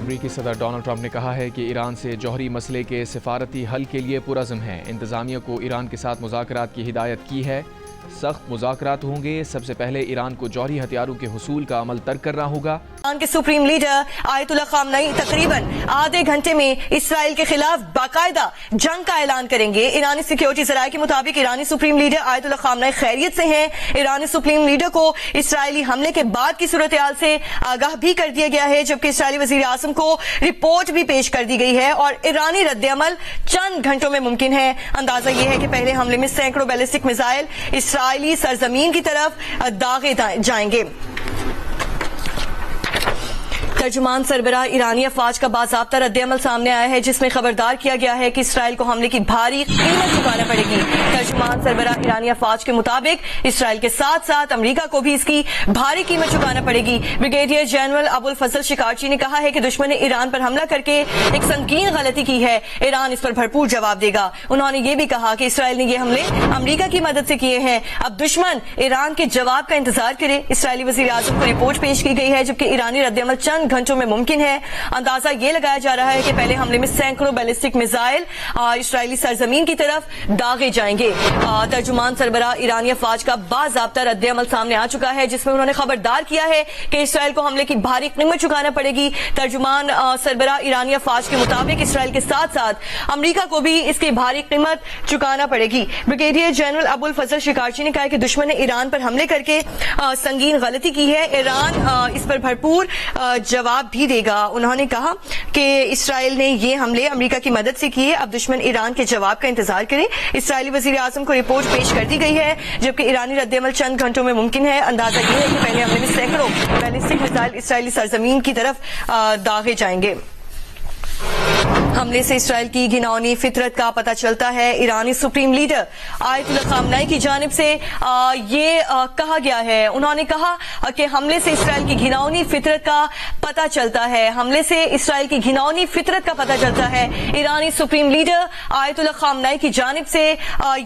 امریکی صدر Donald Trump نے کہا ہے کہ ایران سے جوہری مسئلے کے سفارتی حل کے لیے پرعزم ہے۔ انتظامیہ کو ایران کے ساتھ مذاکرات کی ہدایت کی ہے۔ سخت مذاکرات ہوں گے، سب سے پہلے ایران کو جوہری ہتھیاروں کے حصول کا عمل ترک کرنا ہوگا۔ ایران کے سپریم لیڈر آیت اللہ خامنئی تقریباً آدھے گھنٹے میں اسرائیل کے خلاف باقاعدہ جنگ کا اعلان کریں گے۔ ایرانی سیکیورٹی ذرائع کے مطابق ایرانی سپریم لیڈر آیت اللہ خامنئی خیریت سے ہیں۔ ایرانی سپریم لیڈر کو اسرائیلی حملے کے بعد کی صورتحال سے آگاہ بھی کر دیا گیا ہے، جبکہ اسرائیلی وزیر اعظم کو رپورٹ بھی پیش کر دی گئی ہے اور ایرانی رد عمل چند گھنٹوں میں ممکن ہے۔ اندازہ یہ ہے کہ پہلے حملے میں سینکڑوں بیلسٹک میزائل اسرائیلی سرزمین کی طرف داغے جائیں گے۔ ترجمان سربراہ ایرانی افواج کا باضابطہ رد عمل سامنے آیا ہے، جس میں خبردار کیا گیا ہے کہ اسرائیل کو حملے کی بھاری قیمت چکانا پڑے گی۔ ترجمان سربراہ ایرانی افواج کے مطابق اسرائیل کے ساتھ ساتھ امریکہ کو بھی اس کی بھاری قیمت چکانا پڑے گی۔ بریگیڈیئر جنرل ابو الفضل شکارچی نے کہا ہے کہ دشمن نے ایران پر حملہ کر کے ایک سنگین غلطی کی ہے، ایران اس پر بھرپور جواب دے گا۔ انہوں نے یہ بھی کہا کہ اسرائیل نے یہ حملے امریکہ کی مدد سے کیے ہیں، اب دشمن ایران کے جواب کا انتظار کرے۔ اسرائیلی وزیر اعظم کو رپورٹ پیش کی گئی ہے، جبکہ ایرانی رد عمل چند گھنٹوں میں ممکن ہے۔ اندازہ یہ لگایا جا رہا ہے کہ پہلے حملے میں سینکڑوں بیلسٹک میزائل اسرائیلی سرزمین کی طرف داغے جائیں گے۔ ترجمان سربراہ ایرانی افواج کا باضابطہ رد عمل سامنے آ چکا ہے، جس میں انہوں نے خبردار کیا ہے کہ اسرائیل کو حملے کی بھاری قیمت چکانا پڑے گی۔ ترجمان سربراہ ایرانی افواج کے مطابق اسرائیل کے ساتھ ساتھ امریکہ کو بھی اس کی بھاری قیمت چکانا پڑے گی۔ بریگیڈیئر جنرل ابو الفضل شکارچی نے کہا کہ دشمن نے ایران پر حملے کر کے سنگین غلطی کی ہے، ایران اس پر بھرپور جواب بھی دے گا۔ انہوں نے کہا کہ اسرائیل نے یہ حملے امریکہ کی مدد سے کیے، اب دشمن ایران کے جواب کا انتظار کرے۔ اسرائیلی وزیر اعظم کو رپورٹ پیش کر دی گئی ہے، جبکہ ایرانی رد عمل چند گھنٹوں میں ممکن ہے۔ اندازہ یہ ہے کہ پہلے حملے میں سینکڑوں بیلسٹک میزائل اسرائیلی سرزمین کی طرف داغے جائیں گے۔ حملے سے اسرائیل کی گھناؤنی فطرت کا پتہ چلتا ہے۔ ایرانی سپریم لیڈر آیت اللہ خامنئی کی جانب سے یہ کہا گیا ہے، انہوں نے کہا کہ حملے سے اسرائیل کی گھناؤنی فطرت کا پتہ چلتا ہے، حملے سے اسرائیل کی گھناؤنی فطرت کا پتہ چلتا ہے۔ ایرانی سپریم لیڈر آیت اللہ خامنئی کی جانب سے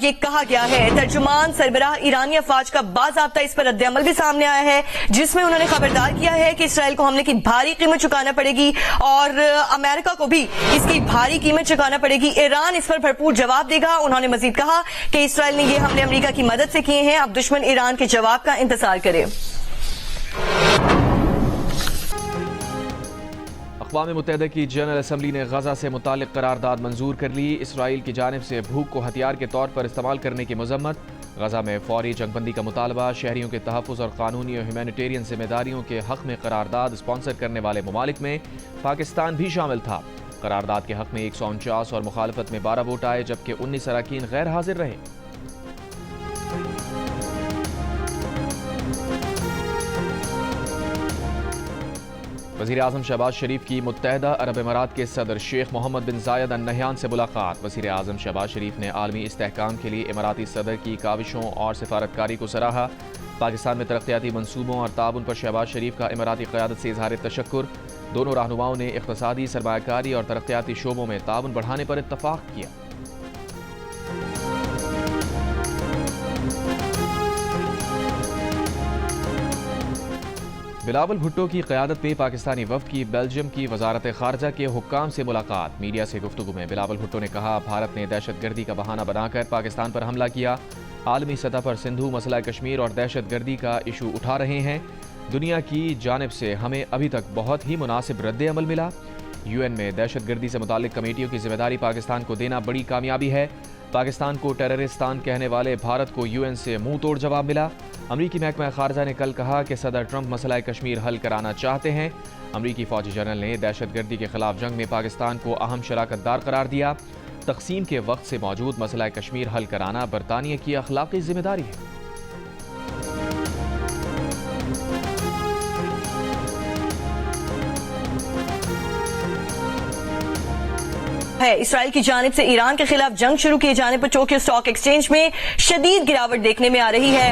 یہ کہا گیا ہے۔ ترجمان سربراہ ایرانی افواج کا باضابطہ اس پر رد عمل بھی سامنے آیا ہے، جس میں انہوں نے خبردار کیا ہے کہ اسرائیل کو حملے کی بھاری قیمت چکانا پڑے گی اور امریکہ کو بھی اس کی بھاری قیمت چکانا پڑے گی، ایران اس پر بھرپور جواب دے گا۔ انہوں نے مزید کہا کہ اسرائیل نے یہ حملے امریکہ کی مدد سے کیے ہیں، اب دشمن ایران کے جواب کا انتظار کرے۔ اقوام متحدہ کی جنرل اسمبلی نے غزہ سے متعلق قرارداد منظور کر لی۔ اسرائیل کی جانب سے بھوک کو ہتھیار کے طور پر استعمال کرنے کی مذمت، غزہ میں فوری جنگ بندی کا مطالبہ، شہریوں کے تحفظ اور قانونی اور ہیومینیٹیرین ذمہ داریوں کے حق میں قرارداد اسپانسر کرنے والے ممالک میں پاکستان بھی شامل تھا۔ قرارداد کے حق میں 149 اور مخالفت میں 12 ووٹ آئے، جبکہ 19 اراکین غیر حاضر رہے۔ وزیر اعظم شہباز شریف کی متحدہ عرب امارات کے صدر شیخ محمد بن زاید ال نہیان سے ملاقات۔ وزیر اعظم شہباز شریف نے عالمی استحکام کے لیے اماراتی صدر کی کاوشوں اور سفارتکاری کو سراہا۔ پاکستان میں ترقیاتی منصوبوں اور تعاون پر شہباز شریف کا اماراتی قیادت سے اظہار تشکر۔ دونوں رہنماؤں نے اقتصادی، سرمایہ کاری اور ترقیاتی شعبوں میں تعاون بڑھانے پر اتفاق کیا۔ بلاول بھٹو کی قیادت میں پاکستانی وفد کی بیلجیم کی وزارت خارجہ کے حکام سے ملاقات۔ میڈیا سے گفتگو میں بلاول بھٹو نے کہا، بھارت نے دہشت گردی کا بہانہ بنا کر پاکستان پر حملہ کیا، عالمی سطح پر سندھو، مسئلہ کشمیر اور دہشت گردی کا ایشو اٹھا رہے ہیں۔ دنیا کی جانب سے ہمیں ابھی تک بہت ہی مناسب رد عمل ملا۔ یو این میں دہشت گردی سے متعلق کمیٹیوں کی ذمہ داری پاکستان کو دینا بڑی کامیابی ہے۔ پاکستان کو ٹیررستان کہنے والے بھارت کو یو این سے منہ توڑ جواب ملا۔ امریکی محکمہ خارجہ نے کل کہا کہ صدر ٹرمپ مسئلہ کشمیر حل کرانا چاہتے ہیں۔ امریکی فوجی جنرل نے دہشت گردی کے خلاف جنگ میں پاکستان کو اہم شراکت دار قرار دیا۔ تقسیم کے وقت سے موجود مسئلہ کشمیر حل کرانا برطانیہ کی اخلاقی ذمہ داری ہے۔ اسرائیل کی جانب سے ایران کے خلاف جنگ شروع کیے جانے پر ٹوکیو اسٹاک ایکسچینج میں شدید گراوٹ دیکھنے میں آ رہی ہے۔